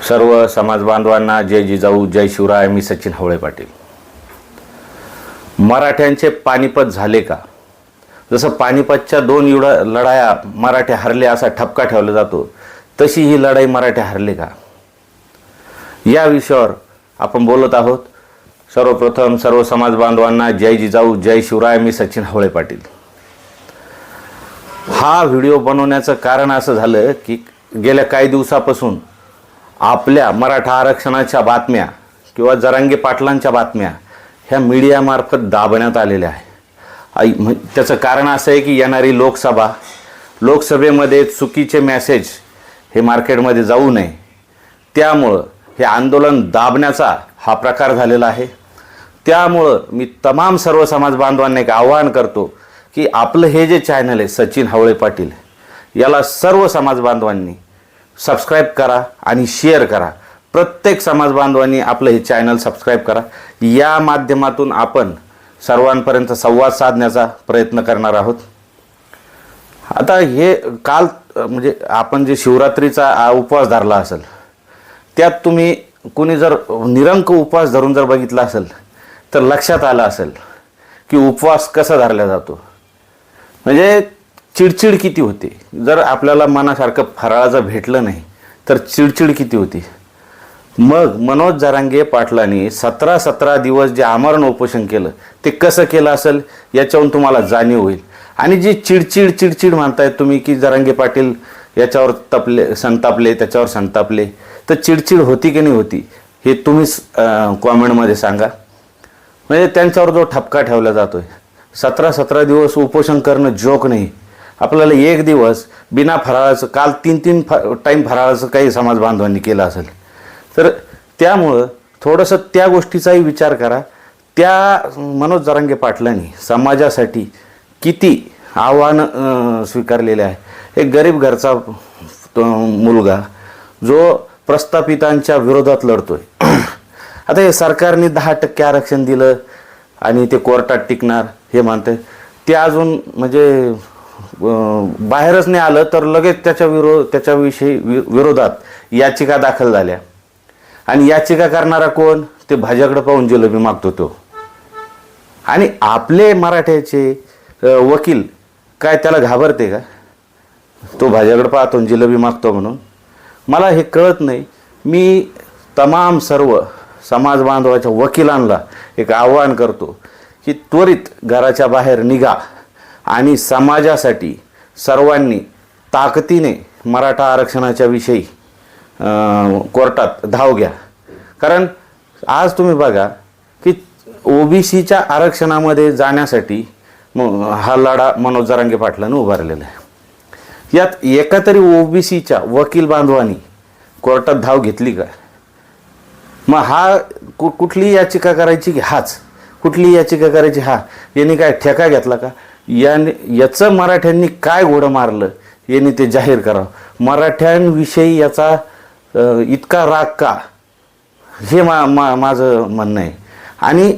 सर्व समाज बांधवांना जय जिजाऊ जय शिवराय. मी सचिन हवळे पाटील. मराठ्यांचे पानिपत झाले का? जसं पानिपतच्या 2 लढाया मराठे हरले असा ठपका ठेवला जातो, तशी ही लढाई मराठे हरले का, या विषयावर आपण बोलत आहोत. सर्वप्रथम सर्व समाज बांधवांना जय जिजाऊ जय शिवराय. मी सचिन हवळे पाटील. हा व्हिडिओ बनवण्याचं कारण असं झालं की गेल्या काही दिवसापासून आपल्या मराठा आरक्षणाच्या बातम्या किंवा जरांगे पाटलांच्या बातम्या ह्या मीडियामार्फत दाबण्यात आलेल्या आहे. त्याचं कारण असं आहे की येणारी लोकसभेमध्ये चुकीचे मेसेज हे मार्केटमध्ये जाऊ नये, त्यामुळं हे आंदोलन दाबण्याचा हा प्रकार झालेला आहे. त्यामुळं मी तमाम सर्व समाज बांधवांना एक आवाहन करतो की आपलं हे जे चॅनल आहे सचिन हवळे पाटील, याला सर्व समाज बांधवांनी सबस्क्राईब करा आणि शेअर करा. प्रत्येक समाज बांधवांनी आपलं हे चॅनल सबस्क्राईब करा. या माध्यमातून आपण सर्वांपर्यंत संवाद साधण्याचा प्रयत्न करणार आहोत. आता हे काल म्हणजे आपण जे शिवरात्रीचा उपवास धरला असेल, त्यात तुम्ही कुणी जर निरंक उपवास धरून जर बघितला असेल तर लक्षात आलं असेल की उपवास कसा धरला जातो. म्हणजे चिडचिड किती होते. जर आपल्याला मनासारखं फराळाचं भेटलं नाही तर चिडचिड किती होती. मग मनोज जरांगे पाटलांनी 17 दिवस जे आमरण उपोषण केलं ते कसं केलं असेल याच्यावरून तुम्हाला जाणीव होईल. आणि जी चिडचिड म्हणतायत तुम्ही की जरांगे पाटील याच्यावर संतापले त्याच्यावर संतापले, तर चिडचिड होती की नाही होती हे तुम्हीच कॉमेंटमध्ये सांगा. म्हणजे त्यांच्यावर जो ठपका ठेवला जातोय, 17 दिवस उपोषण करणं जोक नाही. आपल्याला एक दिवस बिना फराळाचं, काल 3 टाईम फराळाचं काही समाज बांधवांनी केलं असेल, तर त्यामुळं थोडंसं त्या गोष्टीचाही विचार करा. त्या मनोज जरांगे पाटलांनी समाजासाठी किती आव्हानं स्वीकारलेले आहे. एक गरीब घरचा मुलगा जो प्रस्थापितांच्या विरोधात लढतोय. आता हे सरकारने 10% आरक्षण दिलं आणि ते कोर्टात टिकणार हे म्हणते, ते अजून म्हणजे बाहेरच नाही आलं तर लगेच त्याच्याविषयी विरोधात याचिका दाखल झाल्या. आणि याचिका करणारा कोण? ते भाज्याकडे पाहून जिलेबी मागतो तो. आणि आपले मराठ्याचे वकील काय त्याला घाबरते का? तो भाज्याकडे पाहतो जिलेबी मागतो म्हणून. मला हे कळत नाही. मी तमाम सर्व समाज बांधवाच्या वकिलांना एक आवाहन करतो की त्वरित घराच्या बाहेर निघा आणि समाजासाठी सर्वांनी ताकदीने मराठा आरक्षणाच्या विषयी कोर्टात धाव घ्या. कारण आज तुम्ही बघा की ओबीसीच्या आरक्षणामध्ये जाण्यासाठी हा लढा मनोज जरांगे पाटलांनी उभारलेला आहे. यात एका तरी ओबीसीच्या वकील बांधवांनी कोर्टात धाव घेतली का? मग हा कुठली याचिका करायची की हाच, कुठली याचिका करायची हा, यांनी काय ठेका घेतला का? याचं मराठ्यांनी काय घोडं मारलं यांनी ते जाहीर करावं. मराठ्यांविषयी याचा इतका राग का, हे माझं म्हणणं आहे. आणि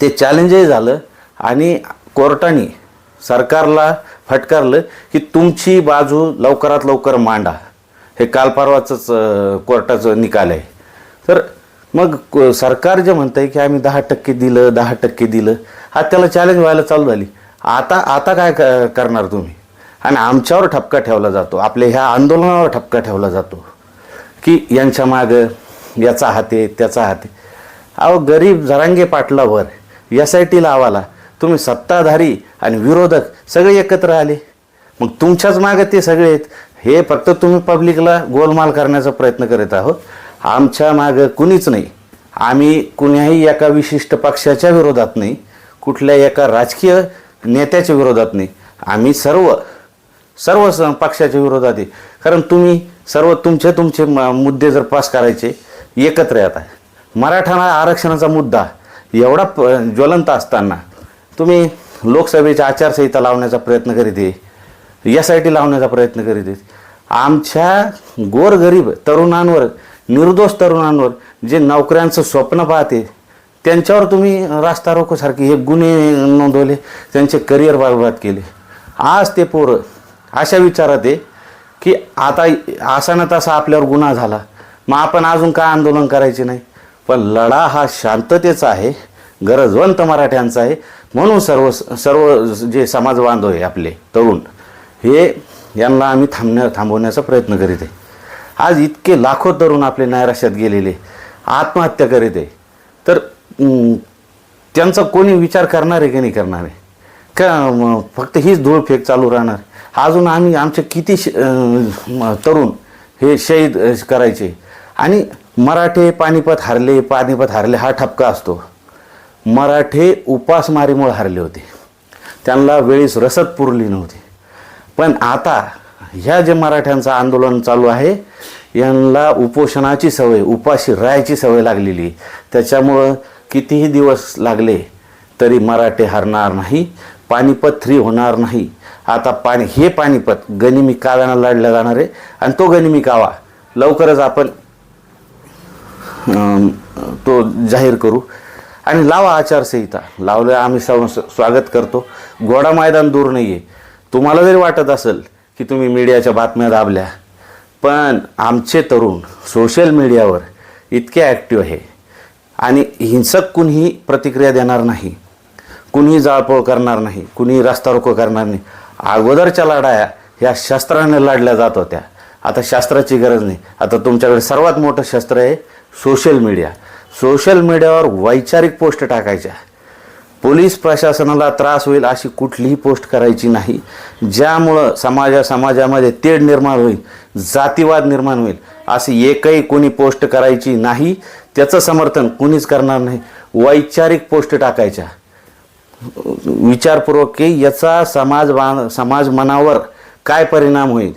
ते चॅलेंजही झालं आणि कोर्टाने सरकारला फटकारलं की तुमची बाजू लवकरात लवकर मांडा. हे काल परवाचंच कोर्टाचं निकाल आहे. तर मग सरकार जे म्हणतं आहे की आम्ही 10% दिलं, हा त्याला चॅलेंज व्हायला चालू झाली. आता काय करणार तुम्ही? आणि आमच्यावर ठपका ठेवला जातो, आपल्या ह्या आंदोलनावर ठपका ठेवला जातो की यांच्या मागं याचा हात आहे त्याचा हात आहे. अहो, गरीब जरांगे पाटलावर SIT लावाला तुम्ही सत्ताधारी आणि विरोधक सगळे एकत्र आले. मग तुमच्याच मागं ते सगळे आहेत. हे फक्त तुम्ही पब्लिकला गोलमाल करण्याचा प्रयत्न करत आहोत. आमच्या मागं कुणीच नाही. आम्ही कुण्याही एका विशिष्ट पक्षाच्या विरोधात नाही, कुठल्या एका राजकीय नेत्याच्या विरोधात नाही. आम्ही सर्व पक्षाच्या विरोधात आहे. कारण तुम्ही सर्व तुमचे मुद्दे जर पास करायचे एकत्र येत आहे. मराठा आरक्षणाचा मुद्दा एवढा ज्वलंत असताना तुम्ही लोकसभेची आचारसंहिता लावण्याचा प्रयत्न करीत आहे, SIT लावण्याचा प्रयत्न करीत आहे. आमच्या गोरगरीब तरुणांवर, निर्दोष तरुणांवर जे नोकऱ्यांचं स्वप्न पाहते त्यांच्यावर तुम्ही रास्ता रोकोसारखे हे गुन्हे नोंदवले, त्यांचे करिअर बरबाद केले. आज ते पोरं अशा विचारात आहे की आता असा ना तसा आपल्यावर गुन्हा झाला मग आपण अजून का आंदोलन करायचे नाही? पण लढा हा शांततेचा आहे, गरजवंत मराठ्यांचा आहे. म्हणून सर्व सर्व जे समाज बांधव आहे आपले तरुण, हे यांना आम्ही थांबवण्याचा प्रयत्न करीत आहे. आज इतके लाखो तरुण आपले नैराश्यात गेलेले आत्महत्या करीत आहे, तर त्यांचा कोणी विचार करणार आहे की नाही करणार आहे का? फक्त हीच धूळफेक चालू राहणार? अजून आमचे किती तरुण हे शहीद करायचे. आणि मराठे पानिपत हारले हा ठपका असतो. मराठे उपासमारीमुळे हारले होते, त्यांना वेळीच रसद पुरली नव्हती. पण आता ह्या जे मराठ्यांचं आंदोलन चालू आहे, यांना उपोषणाची सवय, उपाशी राहायची सवय लागलेली. त्याच्यामुळं कितीही दिवस लागले तरी मराठे हरणार नाही, पानिपत 3 होणार नाही. आता हे पानिपत गनिमी काव्यानं लढला जाणार आहे आणि तो गनिमी कावा लवकरच आपण तो जाहीर करू. आणि लावा आचारसंहिता, लावलं आम्ही स्वागत करतो. घोडा मैदान दूर नाही आहे. तुम्हाला जरी वाटत असेल की तुम्ही मीडियाच्या बातम्या दाबल्या, पण आमचे तरुण सोशल मीडियावर इतके ॲक्टिव्ह आहे आणि हिंसक कुणीही प्रतिक्रिया देणार नाही, कुणीही जाळपोळ करणार नाही, कुणीही रस्ता रोको करणार नाही. अगोदरच्या लढाया ह्या शस्त्राने लढल्या जात होत्या, आता शस्त्राची गरज नाही. आता तुमच्याकडे सर्वात मोठं शस्त्र आहे सोशल मीडिया. सोशल मीडियावर वैचारिक पोस्ट टाकायच्या, पोलीस प्रशासनाला त्रास होईल अशी कुठलीही पोस्ट करायची नाही, ज्यामुळं समाजामध्ये तेढ निर्माण होईल, जातीवाद निर्माण होईल. अशी एकही कोणी पोस्ट करायची नाही. त्याचं समर्थन कुणीच करणार नाही. वैचारिक पोस्ट टाकायच्या, विचारपूर्वक की याचा समाज मनावर काय परिणाम होईल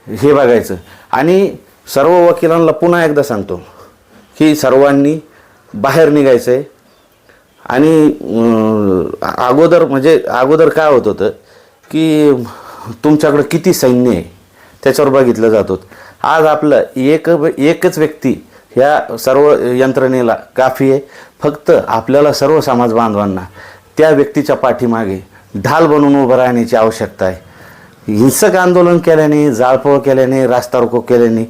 हे बघायचं. आणि सर्व वकिलांना पुन्हा एकदा सांगतो की सर्वांनी बाहेर निघायचं आहे. आणि अगोदर काय होत होतं की तुमच्याकडं किती सैन्य आहे त्याच्यावर बघितलं जात होतं. आज आपलं एकच व्यक्ती ह्या सर्व यंत्रणेला काफी आहे. फक्त आपल्याला सर्व समाज बांधवांना त्या व्यक्तीच्या पाठीमागे ढाल बनून उभं राहण्याची आवश्यकता आहे. हिंसक आंदोलन केल्याने, जाळपोळ केल्याने, रास्ता रोको केल्याने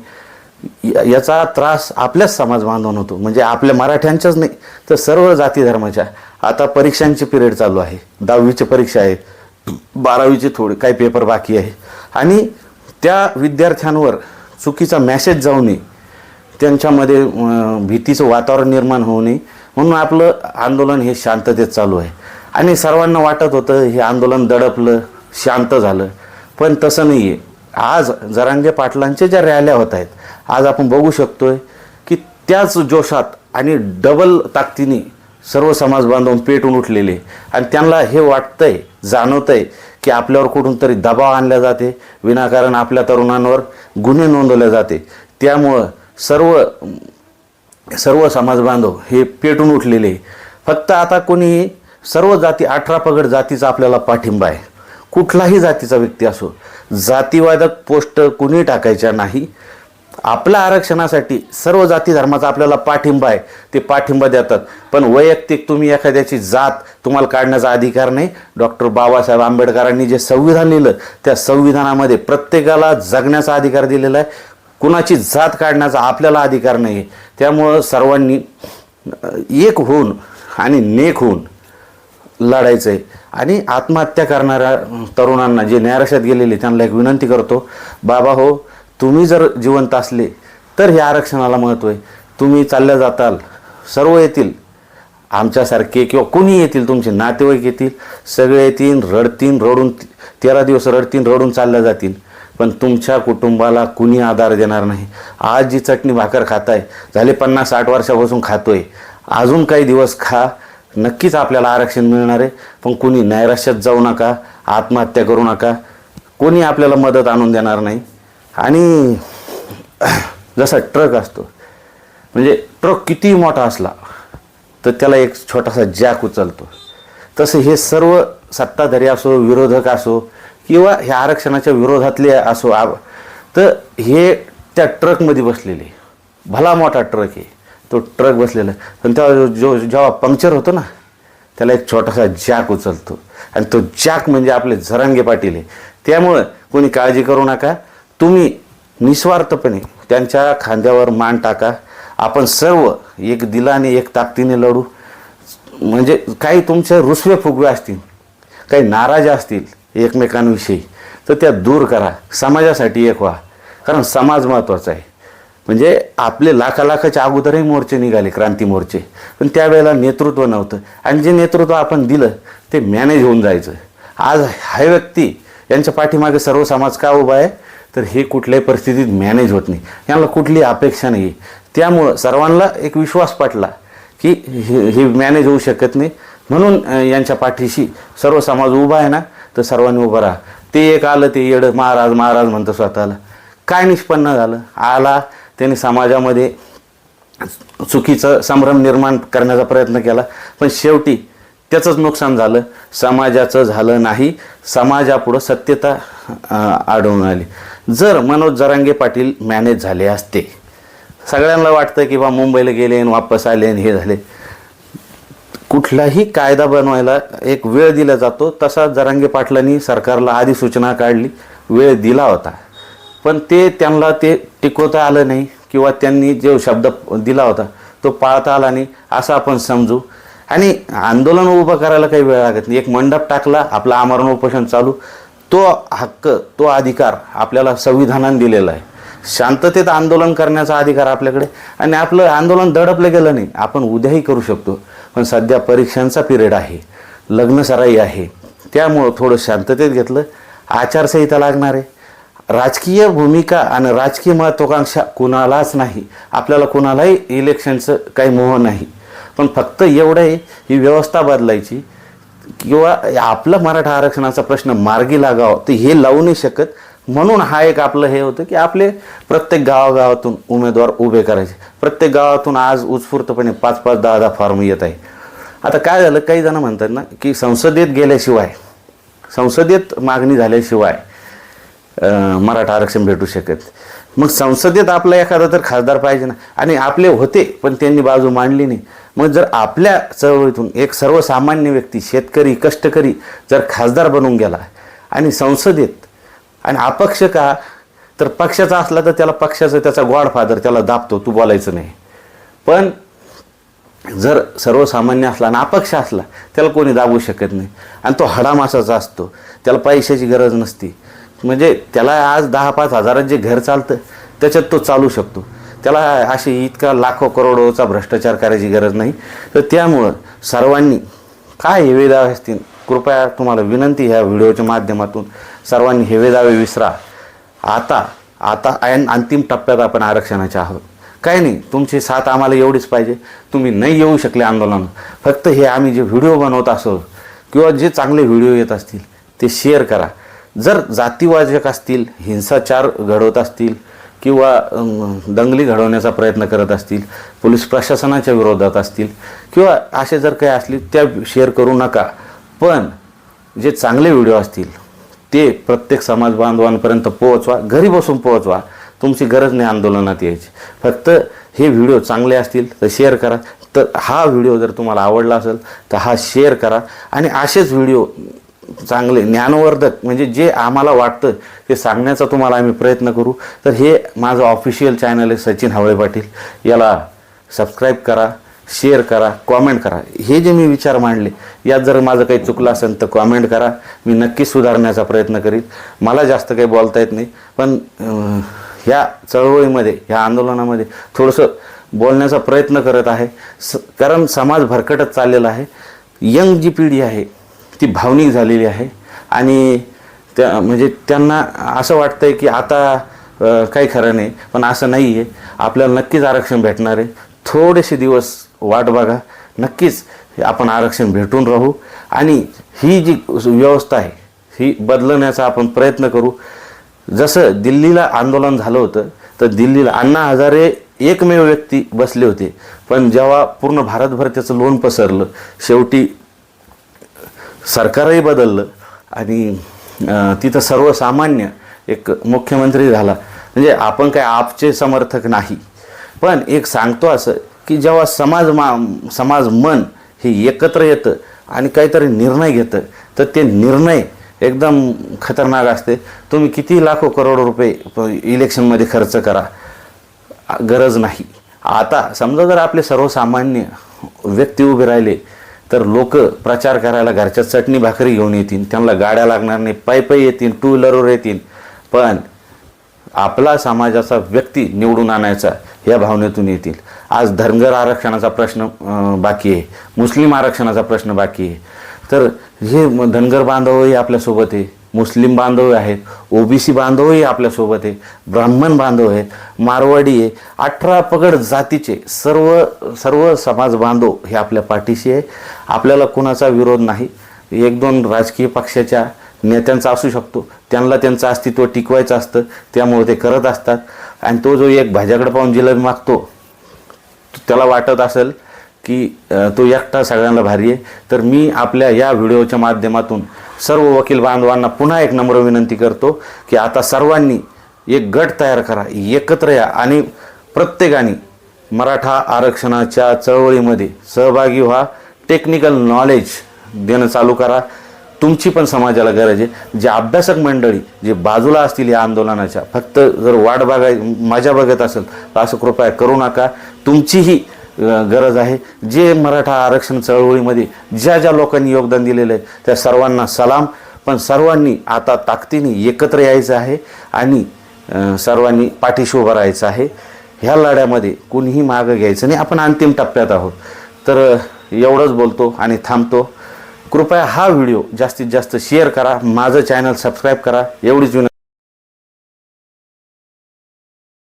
याचा त्रास आपल्याच समाज बांधवांना होतो. म्हणजे आपल्या मराठ्यांच्याच नाही तर सर्व जाती धर्माच्या. आता परीक्षांचे पिरियड चालू आहे, 10वीची परीक्षा आहे, 12वीचे थोडे काही पेपर बाकी आहे. आणि त्या विद्यार्थ्यांवर चुकीचा मेसेज जाऊ नये, त्यांच्यामध्ये भीतीचं वातावरण निर्माण होऊ नये म्हणून आपलं आंदोलन हे शांततेत चालू आहे. आणि सर्वांना वाटत होतं हे आंदोलन दडपलं, शांत झालं, पण तसं नाही आहे. आज जरांगे पाटलांच्या ज्या रॅल्या होत आहेत, आज आपण बघू शकतोय की त्याच जोशात आणि डबल ताकदीने सर्व समाज बांधव पेटून उठलेले. आणि त्यांना हे वाटतंय, जाणवतंय की आपल्यावर कुठून तरी दबाव आणला जाते, विनाकारण आपल्या तरुणांवर गुन्हे नोंदवले जाते. त्यामुळं सर्व समाज बांधव हे पेटून उठलेले. फक्त आता कोणी सर्व जाती, 18 पगड जातीचा आपल्याला पाठिंबा आहे. कुठलाही जातीचा व्यक्ती असो, जातीवादक पोस्ट कुणी टाकायच्या नाही. आपल्या आरक्षणासाठी सर्व जाती धर्माचा आपल्याला पाठिंबा आहे, ते पाठिंबा देतात. पण वैयक्तिक तुम्ही एखाद्याची जात तुम्हाला काढण्याचा अधिकार नाही. डॉक्टर बाबासाहेब आंबेडकरांनी जे संविधान लिहिलं त्या संविधानामध्ये प्रत्येकाला जगण्याचा अधिकार दिलेला आहे. कुणाची जात काढण्याचा आपल्याला अधिकार नाही. त्यामुळं सर्वांनी एक होऊन आणि नेक होऊन लढायचं आहे. आणि आत्महत्या करणाऱ्या तरुणांना, जे नैराश्यात गेलेले, त्यांना एक विनंती करतो, बाबा हो, तुम्ही जर जिवंत असले तर हे आरक्षणाला महत्त्व आहे. तुम्ही चालल्या जाताल, सर्व येतील आमच्यासारखे किंवा कुणी येतील, तुमचे नातेवाईक येतील, सगळे येतील, रडून 13 दिवस रडून चालल्या जातील. पण तुमच्या कुटुंबाला कुणी आधार देणार नाही. आज जी चटणी भाकर खाताय, झाले 50-60 वर्षापासून खातोय, अजून काही दिवस खा, नक्कीच आपल्याला आरक्षण मिळणार आहे. पण कुणी नैराश्यात जाऊ नका, आत्महत्या करू नका, कोणी आपल्याला मदत आणून देणार नाही. आणि जसा ट्रक असतो, म्हणजे ट्रक किती मोठा असला तर त्याला एक छोटासा जॅक उचलतो, तसं हे सर्व सत्ताधारी असो, विरोधक असो किंवा ह्या आरक्षणाच्या विरोधातले असो, तर हे त्या ट्रकमध्ये बसलेले, भला मोठा ट्रक आहे तो ट्रक बसलेला. पण तेव्हा जेव्हा पंक्चर होतो ना, त्याला एक छोटासा जॅक उचलतो. आणि तो जॅक म्हणजे आपले जरांगे पाटील आहे. त्यामुळं कोणी काळजी करू नका. तुम्ही निस्वार्थपणे त्यांच्या खांद्यावर मान टाका. आपण सर्व एक दिलाने एक ताकदीने लढू. म्हणजे काही तुमचे रुसवे फुगवे असतील, काही नाराज असतील एकमेकांविषयी, तर त्या दूर करा. समाजासाठी एक व्हा, कारण समाज महत्त्वाचा आहे. म्हणजे आपले लाखाच्या अगोदरही मोर्चे निघाले, क्रांती मोर्चे, पण त्यावेळेला नेतृत्व नव्हतं. आणि जे नेतृत्व आपण दिलं ते मॅनेज होऊन जायचं. आज हा व्यक्ती यांच्या पाठीमागे सर्व समाज का उभा आहे, तर हे कुठल्याही परिस्थितीत मॅनेज होत नाही, यांना कुठली अपेक्षा नाही. त्यामुळं सर्वांना एक विश्वास पटला की हे मॅनेज होऊ शकत नाही, म्हणून यांच्या पाठीशी सर्व समाज उभा आहे ना, तर सर्वांनी उभं राहा. ते एक आलं ते येडं महाराज महाराज म्हणतं स्वतःला, काय निष्पन्न झालं? आला त्यांनी समाजामध्ये चुकीचं संभ्रम निर्माण करण्याचा प्रयत्न केला, पण शेवटी त्याचंच नुकसान झालं, समाजाचं झालं नाही. समाजापुढं सत्यता आढळून आली. जर मनोज जरांगे पाटील मॅनेज झाले असते, सगळ्यांना वाटतं की बा मुंबईला गेले आणि वापस आले आणि हे झाले. कुठलाही कायदा बनवायला एक वेळ दिला जातो, तसा जरांगे पाटलांनी सरकारला आधी सूचना काढली, वेळ दिला होता, पण त्यांना ते टिकवता आलं नाही, किंवा त्यांनी जो शब्द दिला होता तो पाळता आला नाही असं आपण समजू. आणि आंदोलन उभं करायला काही वेळ लागत नाही. एक मंडप टाकला, आपलं आमरण उपोषण चालू. तो हक्क, तो अधिकार आपल्याला संविधानाने दिलेला आहे. शांततेत आंदोलन करण्याचा अधिकार आपल्याकडे. आणि आपलं आंदोलन दडपलं गेलं नाही, आपण उद्याही करू शकतो. पण सध्या परीक्षांचा पिरियड आहे, लग्नसराई आहे, त्यामुळं थोडं शांततेत घेतलं. आचारसंहिता लागणार आहे. राजकीय भूमिका आणि राजकीय महत्त्वाकांक्षा कुणालाच नाही. आपल्याला कुणालाही इलेक्शनचं काही मोह नाही, पण फक्त एवढं आहे, ही व्यवस्था बदलायची किंवा आपलं मराठा आरक्षणाचा प्रश्न मार्गी लागावं, तर हे लावू नाही शकत. म्हणून हा एक आपलं हे होतं की आपले प्रत्येक गावागावातून उमेदवार उभे करायचे. प्रत्येक गावातून आज उत्स्फूर्तपणे 5-5, 10-10 फॉर्म येत आहे. आता काय झालं, काही जण म्हणतात ना की संसदेत गेल्याशिवाय, संसदेत मागणी झाल्याशिवाय मराठा आरक्षण भेटू शकत. मग संसदेत आपला एखादा तर खासदार पाहिजे ना. आणि आपले होते पण त्यांनी बाजू मांडली नाही. मग जर आपल्या चळवळीतून एक सर्वसामान्य व्यक्ती, शेतकरी, कष्टकरी जर खासदार बनून गेला आणि संसदेत, आणि अपक्ष का, तर पक्षाचा असला तर त्याला पक्षाचं त्याचा गॉडफादर त्याला दाबतो, तू बोलायचं नाही. पण जर सर्वसामान्य असला आणि अपक्ष असला, त्याला कोणी दाबू शकत नाही. आणि तो हडामासाचा असतो, त्याला पैशाची गरज नसती. म्हणजे त्याला आज 10-5 हजारात जे घर चालतं त्याच्यात तो चालू शकतो. त्याला अशी इतका लाखो करोडोचा भ्रष्टाचार करायची गरज नाही. तर त्यामुळं सर्वांनी काय हेवे दावे असतील, कृपया तुम्हाला विनंती, ह्या व्हिडिओच्या माध्यमातून सर्वांनी हेवे दावे विसरा. आता अंतिम टप्प्यात आपण आरक्षणाचे आहोत. काही नाही, तुमची साथ आम्हाला एवढीच पाहिजे. तुम्ही नाही येऊ शकले आंदोलन, फक्त हे आम्ही जे व्हिडिओ बनवत असो किंवा जे चांगले व्हिडिओ येत असतील ते शेअर करा. जर जातीवाचक असतील, हिंसाचार घडवत असतील किंवा दंगली घडवण्याचा प्रयत्न करत असतील, पोलीस प्रशासनाच्या विरोधात असतील किंवा असे जर काही असतील, त्या शेअर करू नका. पण जे चांगले व्हिडिओ असतील ते प्रत्येक समाज बांधवांपर्यंत पोहोचवा, घरी बसून पोहोचवा. तुमची गरज नाही आंदोलनात यायची. फक्त हे व्हिडिओ चांगले असतील तर शेअर करा. तर हा व्हिडिओ जर तुम्हाला आवडला असेल तर हा शेअर करा. आणि असेच व्हिडिओ चांगले ज्ञानवर्धक, म्हणजे जे आम्हाला वाटतं ते सांगण्याचा तुम्हाला आम्ही प्रयत्न करू. तर हे माझं ऑफिशियल चॅनल आहे सचिन हवळे पाटील. याला सबस्क्राईब करा, शेअर करा, कॉमेंट करा. हे जे मी विचार मांडले यात जर माझं काही चुकलं असेल तर कॉमेंट करा. मी नक्की सुधारण्याचा प्रयत्न करीन. मला जास्त काही बोलता येत नाही, पण ह्या चळवळीमध्ये, ह्या आंदोलनामध्ये थोडंसं बोलण्याचा प्रयत्न करत आहे. कारण समाज भरकटत चाललेला आहे. यंग जी पिढी आहे ती भावनिक झालेली आहे आणि म्हणजे त्यांना असं वाटतं आहे की आता काही खरं नाही. पण असं नाही आहे. आपल्याला नक्कीच आरक्षण भेटणार आहे. थोडेसे दिवस वाट बघा, नक्कीच आपण आरक्षण भेटून राहू. आणि ही जी व्यवस्था आहे ही बदलण्याचा आपण प्रयत्न करू. जसं दिल्लीला आंदोलन झालं होतं, तर दिल्लीला अण्णा हजारे एकमेव व्यक्ती बसले होते, पण जेव्हा पूर्ण भारतभर त्याचं लोण पसरलं, शेवटी सरकारही बदललं आणि तिथं सर्वसामान्य एक मुख्यमंत्री झाला. म्हणजे आपण काय आपचे समर्थक नाही, पण एक सांगतो असं की जेव्हा समाज मन हे एकत्र येतं आणि काहीतरी निर्णय घेतं, तर ते निर्णय एकदम खतरनाक असते. तुम्ही किती लाखो करोड रुपये इलेक्शनमध्ये खर्च करा, गरज नाही. आता समजा जर आपले सर्वसामान्य व्यक्ती उभे राहिले तर लोक प्रचार करायला घरच्या चटणी भाकरी घेऊन येतील, त्यांना गाड्या लागणार नाही, पायी येतील, टू व्हीलरवर येतील, पण आपला समाजाचा व्यक्ती निवडून आणायचा या भावनेतून येतील. आज धनगर आरक्षणाचा प्रश्न बाकी आहे, मुस्लिम आरक्षणाचा प्रश्न बाकी आहे, तर हे धनगर बांधवही आपल्यासोबत आहे, मुस्लिम बांधव आहेत, ओबीसी बांधवही आपल्यासोबत आहे, ब्राह्मण बांधव आहेत, मारवाडी आहे, 18 पगड जातीचे सर्व समाज बांधव हे आपल्या पाठीशी आहे. आपल्याला कुणाचा विरोध नाही. 1-2 राजकीय पक्षाच्या नेत्यांचा असू शकतो, त्यांना त्यांचं अस्तित्व टिकवायचं असतं, त्यामुळे ते करत असतात. आणि तो जो एक भाज्याकडे पाहून जिलेबी मागतो, त्याला वाटत असेल की तो एकटा सगळ्यांना भारी आहे. तर मी आपल्या या व्हिडिओच्या माध्यमातून सर्व वकील बांधवांना पुन्हा एक नम्र विनंती करतो की आता सर्वांनी एक गट तयार करा, एकत्र या आणि प्रत्येकाने मराठा आरक्षणाच्या चळवळीमध्ये सहभागी व्हा. टेक्निकल नॉलेज देणं चालू करा. तुमची पण समाजाला गरज आहे. जे अभ्यासक मंडळी जे बाजूला असतील या आंदोलनाच्या, फक्त जर वाट मजा बघत असेल तर असं कृपया करू नका. तुमचीही गरज आहे. जे मराठा आरक्षण चळवळीमध्ये ज्या लोकांनी योगदान दिलेलं आहे त्या सर्वांना सलाम. पण सर्वांनी आता ताकदीने एकत्र यायचं आहे आणि सर्वांनी पाठीशी उभं राहायचं आहे. ह्या लढ्यामध्ये कुणीही मागं घ्यायचं नाही. आपण अंतिम टप्प्यात आहोत. तर एवढंच बोलतो आणि थांबतो. कृपया हा व्हिडिओ जास्तीत जास्त शेअर करा, माझं चॅनल सबस्क्राईब करा, एवढीच विनंती.